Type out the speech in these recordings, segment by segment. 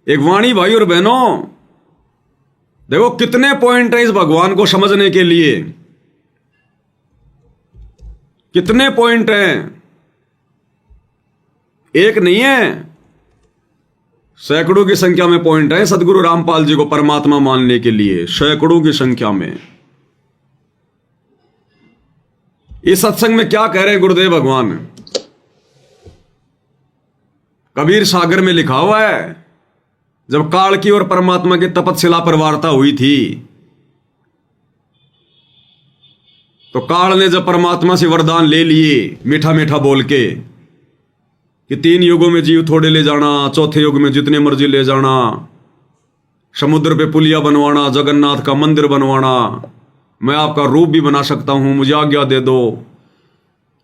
एक वाणी भाई और बहनों, देखो कितने पॉइंट है इस भगवान को समझने के लिए, कितने पॉइंट हैं। एक नहीं है, सैकड़ों की संख्या में पॉइंट है सदगुरु रामपाल जी को परमात्मा मानने के लिए, सैकड़ों की संख्या में। इस सत्संग में क्या कह रहे हैं गुरुदेव भगवान? कबीर सागर में लिखा हुआ है, जब काल की और परमात्मा की तपतशिला पर वार्ता हुई थी, तो काल ने जब परमात्मा से वरदान ले लिए मीठा मीठा बोल के कि 3 युगों में जीव थोड़े ले जाना, चौथे युग में जितने मर्जी ले जाना, समुद्र पे पुलिया बनवाना, जगन्नाथ का मंदिर बनवाना, मैं आपका रूप भी बना सकता हूं, मुझे आज्ञा दे दो।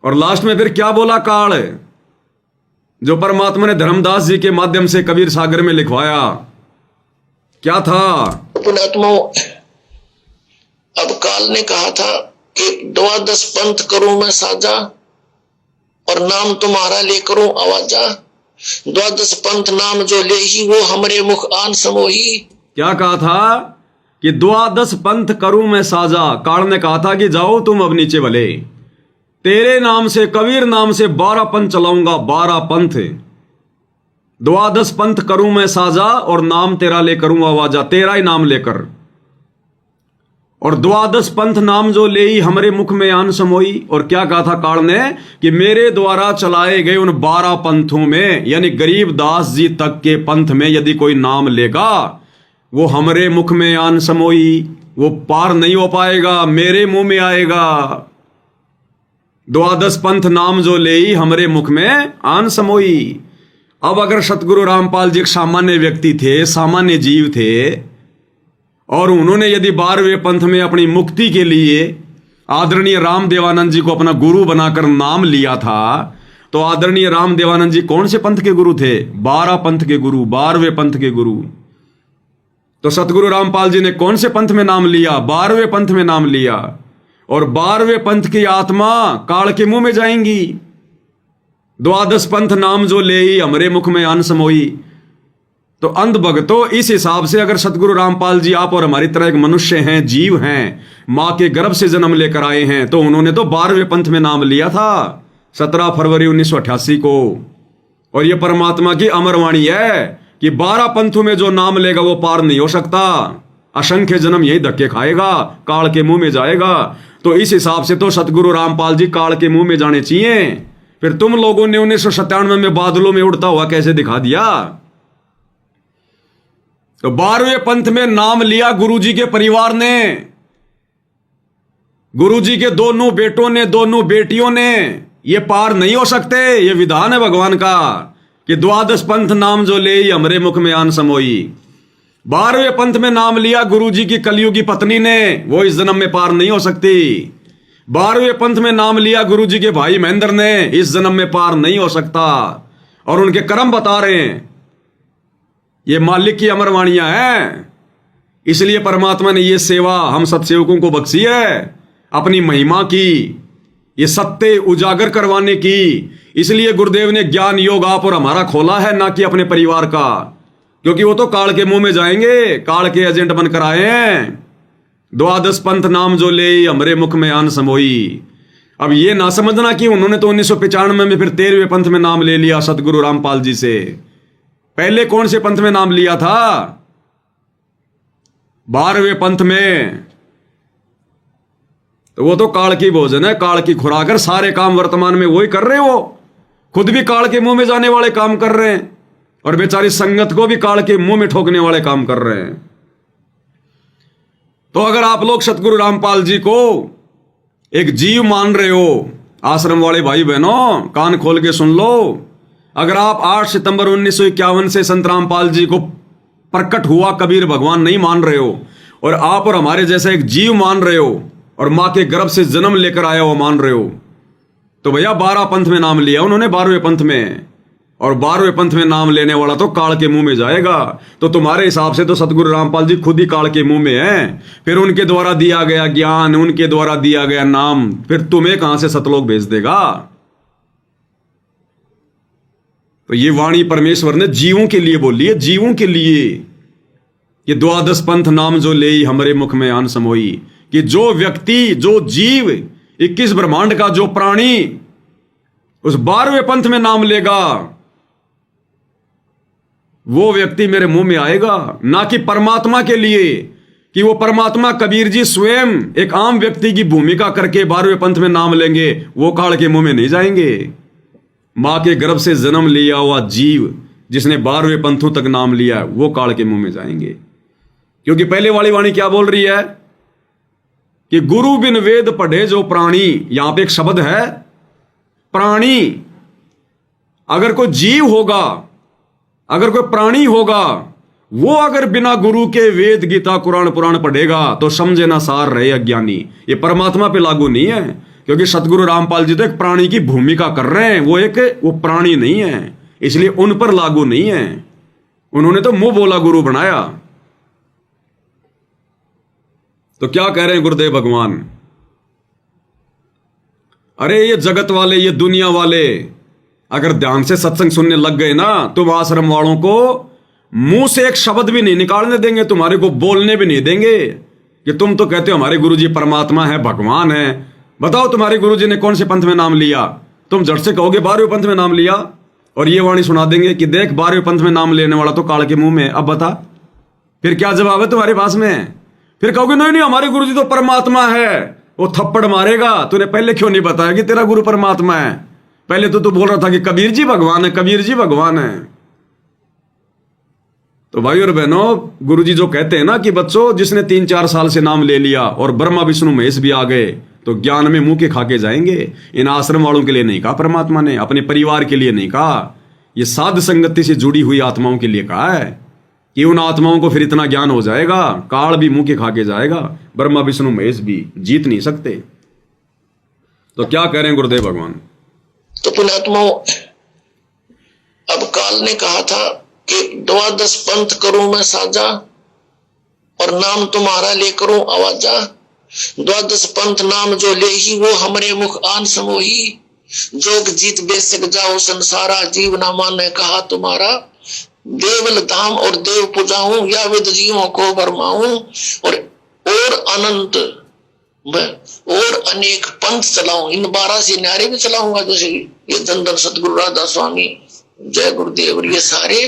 और लास्ट में फिर क्या बोला काल, जो परमात्मा ने धर्मदास जी के माध्यम से कबीर सागर में लिखवाया, क्या था? पुण्यात्माओं, अब काल ने कहा था कि 12 पंथ करूं मैं साजा और नाम तुम्हारा ले करूं आवाजा। 12 पंथ नाम जो ले ही वो हमरे मुख आन समोही। क्या कहा था कि 12 पंथ करूं मैं साजा। काल ने कहा था कि जाओ तुम अब नीचे भले, तेरे नाम से, कबीर नाम से 12 पंथ चलाऊंगा, 12 पंथ। 12 पंथ करूं मैं साजा और नाम तेरा ले करूं आवाजा, तेरा ही नाम लेकर। और 12 पंथ नाम जो ले ही हमरे मुख में आन समोई। और क्या कहा था काल ने कि मेरे द्वारा चलाए गए उन 12 पंथों में, यानी गरीब दास जी तक के पंथ में यदि कोई नाम लेगा, वो हमरे मुख में आन समोई, वो पार नहीं हो पाएगा, मेरे मुंह में आएगा। 12 पंथ नाम जो ले ही हमरे मुख में आन समोई। अब अगर सतगुरु रामपाल जी एक सामान्य व्यक्ति थे, सामान्य जीव थे, और उन्होंने यदि 12वें पंथ में अपनी मुक्ति के लिए आदरणीय रामदेवानंद जी को अपना गुरु बनाकर नाम लिया था, तो आदरणीय रामदेवानंद जी कौन से पंथ के गुरु थे? 12 पंथ के गुरु, 12वें पंथ के गुरु। तो सतगुरु रामपाल जी ने कौन से पंथ में नाम लिया? 12वें पंथ में नाम लिया। और 12वें पंथ की आत्मा काल के मुंह में जाएंगी। 12 पंथ नाम जो ले ही हमरे मुख में आन समोई। तो अंध भक्तों, इस हिसाब से अगर सतगुरु रामपाल जी आप और हमारी तरह एक मनुष्य हैं, जीव हैं, मां के गर्भ से जन्म लेकर आए हैं, तो उन्होंने तो 12वें पंथ में नाम लिया था 17 फरवरी 1988 को। और यह परमात्मा की अमरवाणी है कि 12 पंथों में जो नाम लेगा वो पार नहीं हो सकता, असंख्य जन्म यही धक्के खाएगा, काल के मुंह में जाएगा। तो इस हिसाब से तो सतगुरु रामपाल जी काल के मुंह में जाने चाहिए। फिर तुम लोगों ने 1997 में बादलों में उड़ता हुआ कैसे दिखा दिया? तो 12वें पंथ में नाम लिया गुरुजी के परिवार ने, गुरुजी के दोनों बेटों ने, दोनों बेटियों ने। ये पार नहीं हो सकते, ये विधान है भगवान का कि 12 पंथ नाम जो ले हमरे मुख में आन समोई। 12वें पंथ में नाम लिया गुरुजी की कलयुगी पत्नी ने, वो इस जन्म में पार नहीं हो सकती। 12वें पंथ में नाम लिया गुरुजी के भाई महेंद्र ने, इस जन्म में पार नहीं हो सकता। और उनके कर्म बता रहे हैं, ये मालिक की अमरवाणियां हैं। इसलिए परमात्मा ने ये सेवा हम सत्सेवकों को बख्शी है, अपनी महिमा की, ये सत्य उजागर करवाने की। इसलिए गुरुदेव ने ज्ञान योग आप और हमारा खोला है, ना कि अपने परिवार का, क्योंकि वो तो काल के मुंह में जाएंगे, काल के एजेंट बनकर आए हैं। 12 पंथ नाम जो ले हमरे मुख में आन समोई। अब ये ना समझना कि उन्होंने तो 1995 में फिर 13वें पंथ में नाम ले लिया सतगुरु रामपाल जी से। पहले कौन से पंथ में नाम लिया था? 12वें पंथ में। तो वो तो काल की भोजन है, काल की खुराक है। सारे काम वर्तमान में वही कर रहे हो, खुद भी काल के मुंह में जाने वाले काम कर रहे हैं, और बेचारी संगत को भी काल के मुंह में ठोकने वाले काम कर रहे हैं। तो अगर आप लोग सतगुरु रामपाल जी को एक जीव मान रहे हो, आश्रम वाले भाई बहनों कान खोल के सुन लो। अगर आप 8 सितंबर 1951 से संत रामपाल जी को प्रकट हुआ कबीर भगवान नहीं मान रहे हो, और आप और हमारे जैसा एक जीव मान रहे हो, और मां के गर्भ से जन्म लेकर आया हुआ मान रहे हो, तो भैया 12 पंथ में नाम लिया उन्होंने, 12वें पंथ में। और 12वें पंथ में नाम लेने वाला तो काल के मुंह में जाएगा। तो तुम्हारे हिसाब से तो सतगुरु रामपाल जी खुद ही काल के मुंह में हैं। फिर उनके द्वारा दिया गया ज्ञान, उनके द्वारा दिया गया नाम, फिर तुम्हें कहां से सतलोक भेज देगा? तो ये वाणी परमेश्वर ने जीवों के लिए बोली है, जीवों के लिए। कि द्वादश पंथ नाम जो ले हमरे मुख में आन समोई, कि जो व्यक्ति, जो जीव, 21 ब्रह्मांड का जो प्राणी उस 12वें पंथ में नाम लेगा, वो व्यक्ति मेरे मुंह में आएगा। ना कि परमात्मा के लिए, कि वो परमात्मा कबीर जी स्वयं एक आम व्यक्ति की भूमिका करके 12वें पंथ में नाम लेंगे, वो काल के मुंह में नहीं जाएंगे। मां के गर्भ से जन्म लिया हुआ जीव जिसने 12वें पंथों तक नाम लिया है, वो काल के मुंह में जाएंगे। क्योंकि पहले वाली वाणी क्या बोल रही है कि गुरु बिन वेद पढ़े जो प्राणी, यहां पे एक शब्द है प्राणी। अगर कोई जीव होगा, अगर कोई प्राणी होगा, वो अगर बिना गुरु के वेद गीता कुरान पुराण पढ़ेगा तो समझे ना सार रहे अज्ञानी। ये परमात्मा पे लागू नहीं है, क्योंकि सतगुरु रामपाल जी तो एक प्राणी की भूमिका कर रहे हैं, वो प्राणी नहीं है, इसलिए उन पर लागू नहीं है। उन्होंने तो मुंह बोला गुरु बनाया। तो क्या कह रहे हैं गुरुदेव भगवान? अरे ये जगत वाले, ये दुनिया वाले अगर ध्यान से सत्संग सुनने लग गए ना, तुम आश्रम वालों को मुंह से एक शब्द भी नहीं निकालने देंगे, तुम्हारे को बोलने भी नहीं देंगे। कि तुम तो कहते हो हमारे गुरुजी परमात्मा है, भगवान है। बताओ तुम्हारे गुरुजी ने कौन से पंथ में नाम लिया? तुम झट से कहोगे 12वें पंथ में नाम लिया, और ये वाणी सुना देंगे कि देख 12वें पंथ में नाम लेने वाला तो काल के मुंह में। अब बता फिर क्या जवाब है तुम्हारे पास में? फिर कहोगे नहीं नहीं हमारे गुरुजी तो परमात्मा है। वो थप्पड़ मारेगा, तूने पहले क्यों नहीं बताया कि तेरा गुरु परमात्मा है? पहले तो तू बोल रहा था कि कबीर जी भगवान है, कबीर जी भगवान है। तो भाई और बहनों, गुरुजी जो कहते हैं ना कि बच्चों जिसने 3-4 साल से नाम ले लिया और ब्रह्मा विष्णु महेश भी आ गए तो ज्ञान में मुंह के खाके जाएंगे। इन आश्रम वालों के लिए नहीं कहा परमात्मा ने, अपने परिवार के लिए नहीं कहा, ये साध संगति से जुड़ी हुई आत्माओं के लिए कहा है कि उन आत्माओं को फिर इतना ज्ञान हो जाएगा, काल भी मुंह के खाके जाएगा, ब्रह्मा विष्णु महेश भी जीत नहीं सकते। तो क्या कह रहे हैं गुरुदेव भगवान? तो पुण्यात्माओं, अब काल ने कहा था कि 12 पंथ करूं मैं साजा और नाम तुम्हारा ले करूं आवाजा। 12 पंथ नाम जो ले ही वो हमरे मुख आन समोही, जोग जीत बेसक जाओ संसारा, जीव ना माने कहा तुम्हारा। देवल धाम और देव पूजाऊं या विद जीवों को भरमाऊं, और अनंत और अनेक पंथ चलाऊं। इन 12 से न्यारे भी चलाऊंगा, जैसे ये धन सतगुरु राधा स्वामी, जय गुरुदेव, ये सारे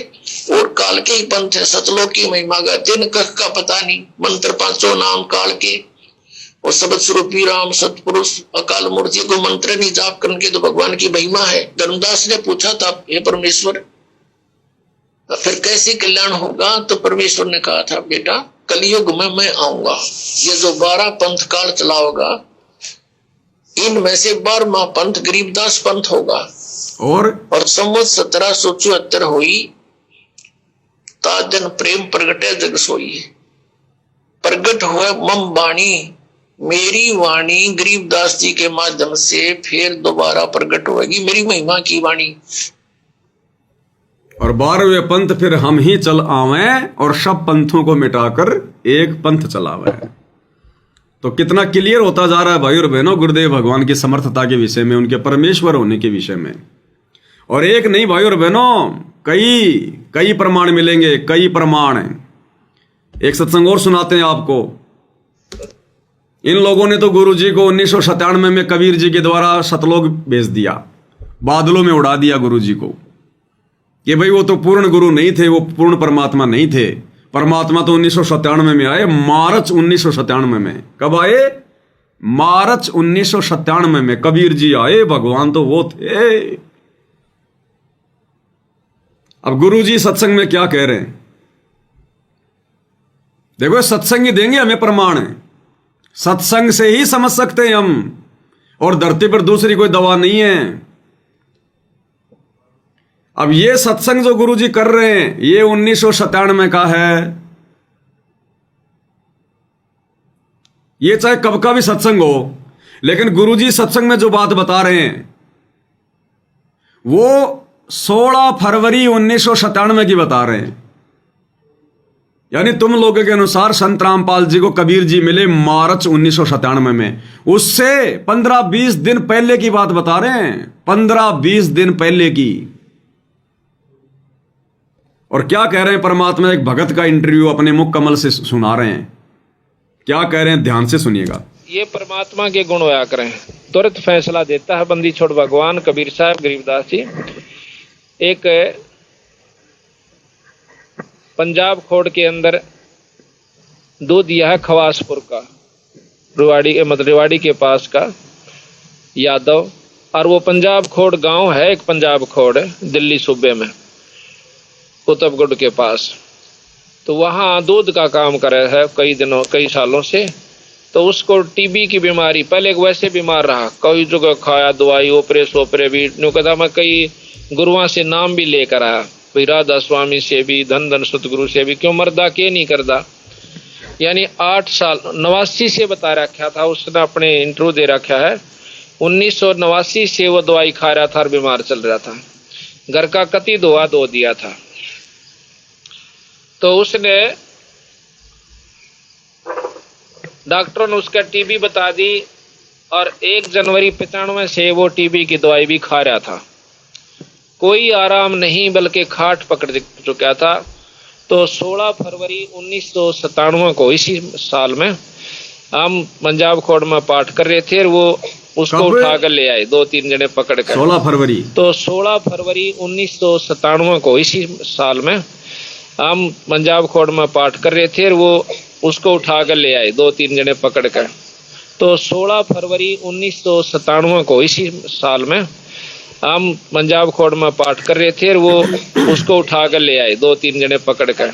और काल के ही पंथ है। सतलोक की महिमा गाते, कख का पता नहीं, मंत्र 5 नाम काल के, और शब्द स्वरूपी राम सतपुरुष अकाल मूर्ति को मंत्र नहीं जाप करके तो भगवान की महिमा है। धर्मदास ने पूछा था, हे परमेश्वर फिर कैसे कल्याण होगा? तो परमेश्वर ने कहा था, बेटा कलयुग में मैं आऊंगा, ये जो 12 पंथ काल चलाओगा, इनमें से 12वां पंथ गरीबदास पंथ होगा। और संवत 1774 हुई, ताजन प्रेम प्रगटे जग सोई। प्रगट हुआ मम वाणी, मेरी वाणी गरीबदास जी के माध्यम से फिर दोबारा प्रकट होगी, मेरी महिमा की वाणी। और 12वें पंथ फिर हम ही चल आवे और सब पंथों को मिटाकर एक पंथ चलावे। तो कितना क्लियर होता जा रहा है भाई और बहनों गुरुदेव भगवान की समर्थता के विषय में, उनके परमेश्वर होने के विषय में। और एक नहीं भाई और बहनों, कई प्रमाण मिलेंगे, कई प्रमाण। एक सत्संग और सुनाते हैं आपको। इन लोगों ने तो गुरु जी को 1997 में कबीर जी के द्वारा सतलोक भेज दिया, बादलों में उड़ा दिया गुरु जी को, कि भाई वो तो पूर्ण गुरु नहीं थे, वो पूर्ण परमात्मा नहीं थे। परमात्मा तो 1997 में आए, मार्च 1997 में। कब आए? मार्च 1997 में कबीर जी आए, भगवान तो वो थे। अब गुरु जी सत्संग में क्या कह रहे हैं देखो, सत्संग ही देंगे हमें प्रमाण। सत्संग से ही समझ सकते हैं हम, और धरती पर दूसरी कोई दवा नहीं है। अब ये सत्संग जो गुरु जी कर रहे हैं, ये 1997 का है। ये चाहे कब का भी सत्संग हो, लेकिन गुरु जी सत्संग में जो बात बता रहे हैं वो 16 फरवरी 1997 की बता रहे हैं। यानी तुम लोगों के अनुसार संत रामपाल जी को कबीर जी मिले मार्च 1997 में, उससे 15-20 दिन पहले की बात बता रहे हैं, 15-20 दिन पहले की। और क्या कह रहे हैं परमात्मा? एक भगत का इंटरव्यू अपने मुख कमल से सुना रहे हैं। क्या कह रहे हैं, ध्यान से सुनिएगा। ये परमात्मा के गुण होया करें, तुरंत फैसला देता है बंदी छोड़ भगवान कबीर साहब गरीबदास जी। एक पंजाब खोड़ के अंदर दूध दिया है खवासपुर का, रेवाड़ी के पास का यादव, और वो पंजाब खोड़ गांव है, एक पंजाब खोड़ दिल्ली सूबे में कुतुबगढ़ के पास। तो वहाँ दूध का काम कर रहा है कई सालों से। तो उसको टीबी की बीमारी, पहले एक वैसे बीमार रहा, कई जगह खाया दवाई, ओपरे भी न्यू कदा, मैं कई गुरुओं से नाम भी लेकर आया, भाई राधा स्वामी से भी, धन सतगुरु से भी, क्यों मर्दा के नहीं करदा। यानी 8 साल 89 से बता रखा था उसने, अपने इंटरव्यू दे रखा है, 1989 से वो दवाई खा रहा था और बीमार चल रहा था। घर का कति दुआ दो दिया था। तो उसने, डॉक्टरों ने उसका टीबी बता दी और 1 जनवरी 95 से वो टीबी की दवाई भी खा रहा था। कोई आराम नहीं, बल्कि खाट पकड़ चुका था। तो 16 फरवरी 1997 को, इसी साल में, हम पंजाब खोड़ में पाठ कर रहे थे और वो उसको उठा कर ले आए, 2-3 जने पकड़ कर। 16 फरवरी, तो 16 फरवरी 1997 को, इसी साल में, हम पंजाब खोड़ में पाठ कर रहे थे और वो उसको उठा कर ले आए, 2-3 जने पकड़ कर। तो 16 फरवरी 1997 को, इसी साल में, हम पंजाब खोड़ में पाठ कर रहे थे और वो उसको उठा कर ले आए, 2-3 जने पकड़ कर।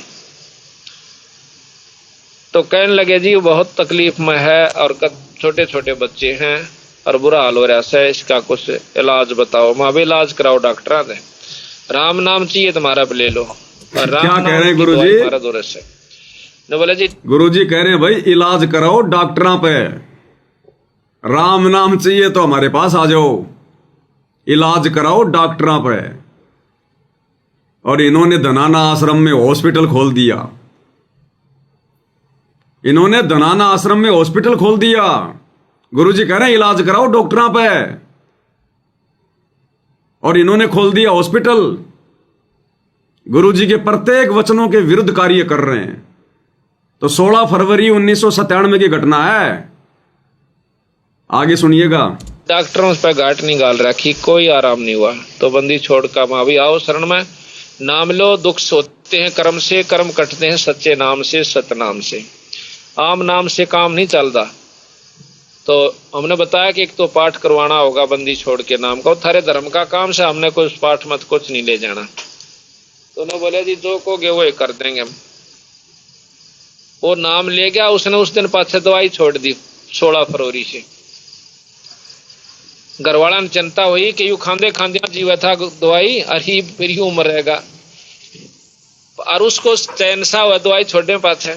तो कहने लगे जी वो बहुत तकलीफ में है और छोटे छोटे बच्चे हैं और बुरा हाल हो रहा है, इसका कुछ इलाज बताओ। माँ भी इलाज कराओ, डॉक्टर दे, राम नाम चाहिए तुम्हारा ले लो। और राम क्या कह रहे हैं गुरु जी? बोले जी, गुरु जी कह रहे हैं भाई इलाज कराओ डॉक्टरों पे, राम नाम चाहिए तो हमारे पास आ जाओ, इलाज कराओ डॉक्टरों पे। और इन्होंने धनाना आश्रम में हॉस्पिटल खोल दिया, इन्होंने धनाना आश्रम में हॉस्पिटल खोल दिया। गुरु जी कह रहे हैं इलाज कराओ डॉक्टरों पे, और इन्होंने खोल दिया हॉस्पिटल। गुरु जी के प्रत्येक वचनों के विरुद्ध कार्य कर रहे हैं। तो 16 फरवरी 1997 की घटना है, आगे सुनिएगा। डॉक्टरों पर घाट नहीं गाल रखी, कोई आराम नहीं हुआ। तो बंदी छोड़ का माँ भी आओ शरण में, नाम लो, दुख सोते हैं कर्म से, कर्म कटते हैं सच्चे नाम से, सतनाम से। आम नाम से काम नहीं चलता। तो हमने बताया कि एक तो पाठ करवाना होगा बंदी छोड़ के नाम का, थारे धर्म का काम से हमने कुछ पाठ मत कुछ नहीं ले जाना। तो उन्होंने बोले जी जो कहोगे वो कर देंगे हम। वो नाम ले गया, उसने उस दिन पाछे दवाई छोड़ दी 16 फरवरी से। घरवाला ने चिंता हुई कि यू खांदे खांदे जीवा था दवाई, अरे फिर यूं उम्र रहेगा, और उसको चैन सा हुआ दवाई छोड़ने पाछे।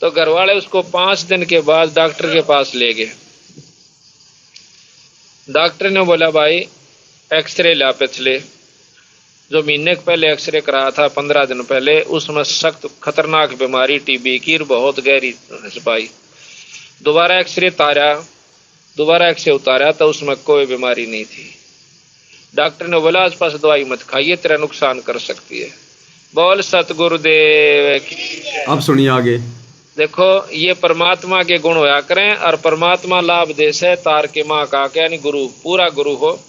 तो घरवाले उसको 5 दिन के बाद डॉक्टर के पास ले गए। डॉक्टर ने बोला भाई एक्सरे ला, पिछले जो महीने पहले एक्सरे कराया था 15 दिन पहले, उसमें सख्त खतरनाक बीमारी टीबी की बहुत गहरी पाई। दोबारा एक्सरे उतारा तो उसमें कोई बीमारी नहीं थी। डॉक्टर ने बोला आस पास दवाई मत खाइए, तेरा नुकसान कर सकती है। बोल सतगुरुदेव की। अब सुनिए आगे। देखो ये परमात्मा के गुण होया करें, और परमात्मा लाभ देश है तार के माँ का, यानी गुरु, पूरा गुरु हो।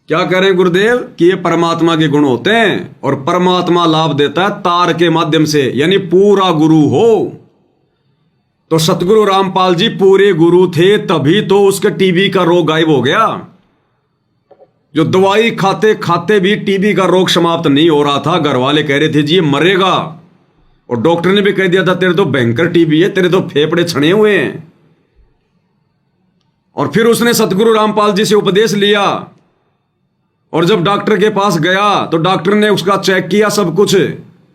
क्या कह रहे हैं गुरुदेव कि ये परमात्मा के गुण होते हैं और परमात्मा लाभ देता है तार के माध्यम से, यानी पूरा गुरु हो। तो सतगुरु रामपाल जी पूरे गुरु थे, तभी तो उसके टीबी का रोग गायब हो गया। जो दवाई खाते खाते भी टीबी का रोग समाप्त नहीं हो रहा था, घर वाले कह रहे थे जी ये मरेगा, और डॉक्टर ने भी कह दिया था तेरे तो भयंकर टीबी है, तेरे तो फेफड़े छने हुए हैं। और फिर उसने सतगुरु रामपाल जी से उपदेश लिया, और जब डॉक्टर के पास गया तो डॉक्टर ने उसका चेक किया सब कुछ,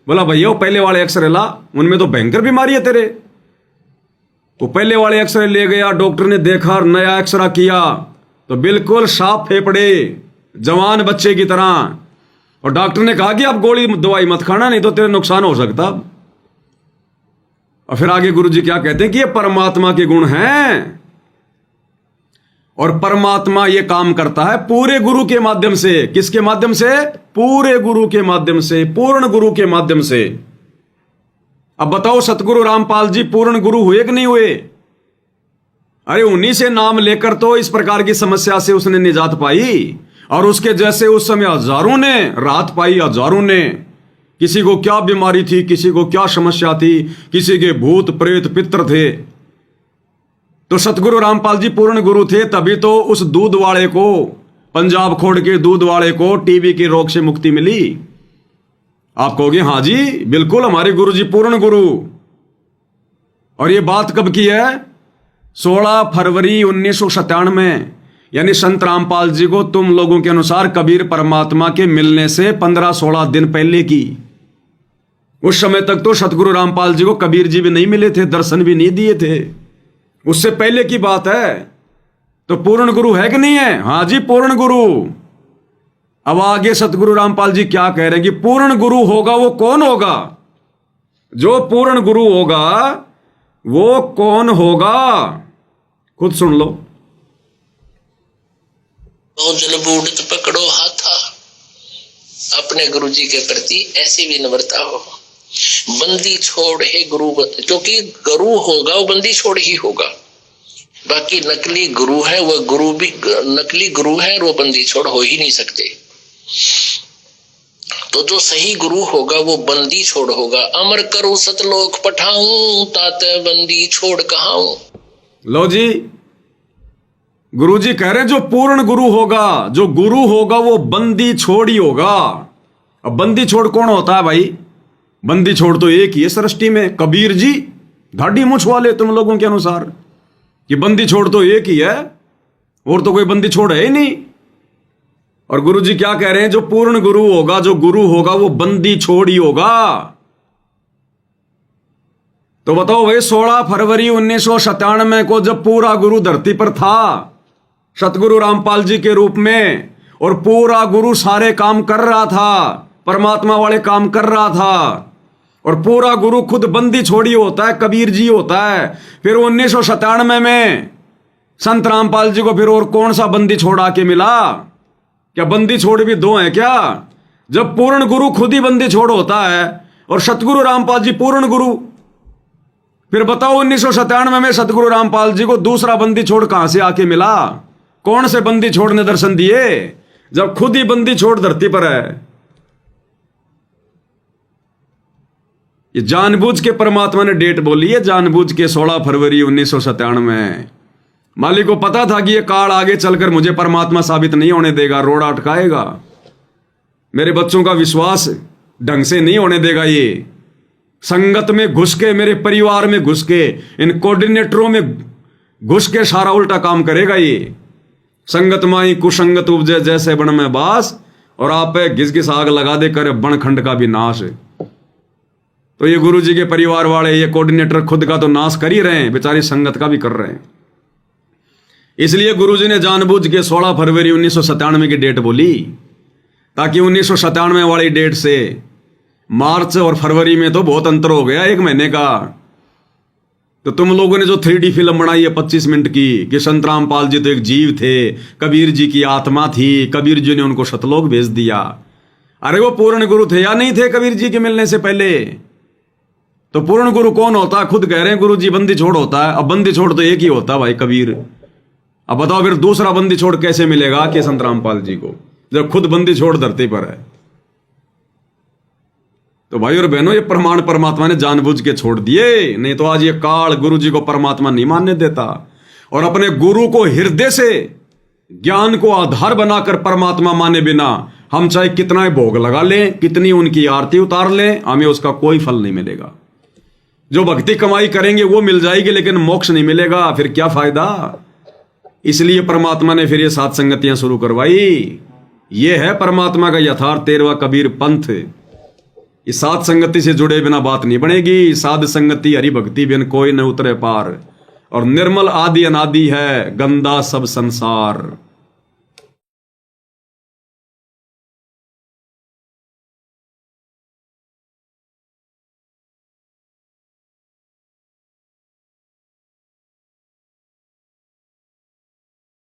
बोला भैया पहले वाले एक्सरे ला, उनमें तो भयंकर बीमारी है तेरे। वो पहले वाले एक्सरे ले गया, डॉक्टर ने देखा, नया एक्सरा किया तो बिल्कुल साफ फेफड़े, जवान बच्चे की तरह। और डॉक्टर ने कहा कि अब गोली दवाई मत खाना, नहीं तो तेरे नुकसान हो सकता। और फिर आगे गुरु जी क्या कहते हैं कि ये परमात्मा के गुण हैं। और परमात्मा ये काम करता है पूरे गुरु के माध्यम से। किसके माध्यम से? पूरे गुरु के माध्यम से, पूर्ण गुरु के माध्यम से। अब बताओ सतगुरु रामपाल जी पूर्ण गुरु हुए कि नहीं हुए? अरे उन्हीं से नाम लेकर तो इस प्रकार की समस्या से उसने निजात पाई, और उसके जैसे उस समय हजारों ने राहत पाई, हजारों ने। किसी को क्या बीमारी थी, किसी को क्या समस्या थी, किसी के भूत प्रेत पितर थे। तो सतगुरु रामपाल जी पूर्ण गुरु थे, तभी तो उस दूध वाले को, पंजाब खोड़ के दूध वाले को टीबी के रोग से मुक्ति मिली। आप कहोगे हाँ जी बिल्कुल हमारे गुरु जी पूर्ण गुरु। और ये बात कब की है? 16 फरवरी 1997, यानी संत रामपाल जी को तुम लोगों के अनुसार कबीर परमात्मा के मिलने से 15-16 दिन पहले की। उस समय तक तो सतगुरु रामपाल जी को कबीर जी भी नहीं मिले थे, दर्शन भी नहीं दिए थे। उससे पहले की बात है। तो पूर्ण गुरु है कि नहीं है? हाँ जी पूर्ण गुरु। अब आगे सतगुरु रामपाल जी क्या कह रहे हैं कि पूर्ण गुरु होगा वो कौन होगा? जो पूर्ण गुरु होगा वो कौन होगा? खुद सुन लो। जल बूढ़ पकड़ो हाथा, अपने गुरु जी के प्रति ऐसी विनम्रता हो। बंदी छोड़ है गुरु, क्योंकि गुरु होगा वो बंदी छोड़ ही होगा। बाकी नकली गुरु है, वह गुरु भी नकली गुरु है और वो बंदी छोड़ हो ही नहीं सकते। तो जो सही गुरु होगा वो बंदी छोड़ होगा। अमर करो सतलोक पठाऊं, ताते बंदी छोड़ कहाऊं। लो जी, गुरु जी कह रहे हैं जो पूर्ण गुरु होगा, जो गुरु होगा वो बंदी छोड़ ही होगा। अब बंदी छोड़ कौन होता है भाई? बंदी छोड़ तो एक ही है सृष्टि में, कबीर जी। धाड़ी मुछ वाले तुम लोगों के अनुसार कि बंदी छोड़ तो एक ही है, और तो कोई बंदी छोड़ है ही नहीं। और गुरु जी क्या कह रहे हैं? जो पूर्ण गुरु होगा, जो गुरु होगा वो बंदी छोड़ ही होगा। तो बताओ भाई 16 फरवरी 1997 को जब पूरा गुरु धरती पर था सतगुरु रामपाल जी के रूप में, और पूरा गुरु सारे काम कर रहा था, परमात्मा वाले काम कर रहा था, और पूरा गुरु खुद बंदी छोड़ी होता है, कबीर जी होता है। फिर 1997 में संत रामपाल जी को फिर और कौन सा बंदी छोड़ आके मिला? क्या बंदी छोड़ भी दो हैं क्या? जब पूर्ण गुरु खुद ही बंदी छोड़ होता है और सतगुरु रामपाल जी पूर्ण गुरु, फिर बताओ 1997 में सतगुरु रामपाल जी को दूसरा बंदी छोड़ कहां से आके मिला? कौन से बंदी छोड़ ने दर्शन दिए जब खुद ही बंदी छोड़ धरती पर है? ये जानबूझ के परमात्मा ने डेट बोली है, जानबूझ के 16 फरवरी 1997। मालिक को पता था कि ये काल आगे चलकर मुझे परमात्मा साबित नहीं होने देगा, रोड़ा अटकाएगा, मेरे बच्चों का विश्वास ढंग से नहीं होने देगा। ये संगत में घुस के, मेरे परिवार में घुस के, इन कोऑर्डिनेटरों में घुस के सारा उल्टा काम करेगा। ये संगत माई कुसंगत उपजे जैसे बन में बास, और आप पे घिस घिस आग लगा दे कर बन खंड का भी नाश। तो ये गुरु जी के परिवार वाले, ये कोऑर्डिनेटर खुद का तो नाश कर ही रहे हैं, बेचारी संगत का भी कर रहे हैं। इसलिए गुरु जी ने जानबूझ के 16 फरवरी 1997 की डेट बोली, ताकि 1997 वाली डेट से मार्च और फरवरी में तो बहुत अंतर हो गया, 1 महीने का। तो तुम लोगों ने जो 3D फिल्म बनाई है 25 मिनट की कि संत रामपाल जी तो एक जीव थे, कबीर जी की आत्मा थी, कबीर जी ने उनको सतलोक भेज दिया। अरे वो पूर्ण गुरु थे या नहीं थे कबीर जी के मिलने से पहले? तो पूर्ण गुरु कौन होता है? खुद कह रहे हैं गुरु जी बंदी छोड़ होता है। अब बंदी छोड़ तो एक ही होता है भाई, कबीर। अब बताओ फिर दूसरा बंदी छोड़ कैसे मिलेगा कि संत रामपाल जी को, जब खुद बंदी छोड़ धरती पर है? तो भाई और बहनों, ये प्रमाण परमात्मा ने जानबूझ के छोड़ दिए, नहीं तो आज ये काल गुरु जी को परमात्मा नहीं मानने देता। और अपने गुरु को हृदय से ज्ञान को आधार बनाकर परमात्मा माने बिना हम चाहे कितना ही भोग लगा लें, कितनी उनकी आरती उतार लें, हमें उसका कोई फल नहीं मिलेगा। जो भक्ति कमाई करेंगे वो मिल जाएगी, लेकिन मोक्ष नहीं मिलेगा, फिर क्या फायदा? इसलिए परमात्मा ने फिर ये 7 संगतियां शुरू करवाई। ये है परमात्मा का यथार्थ 13वां कबीर पंथ। इस 7 संगति से जुड़े बिना बात नहीं बनेगी। साध संगति हरि भक्ति बिन कोई न उतरे पार, और निर्मल आदि अनादि है गंदा सब संसार।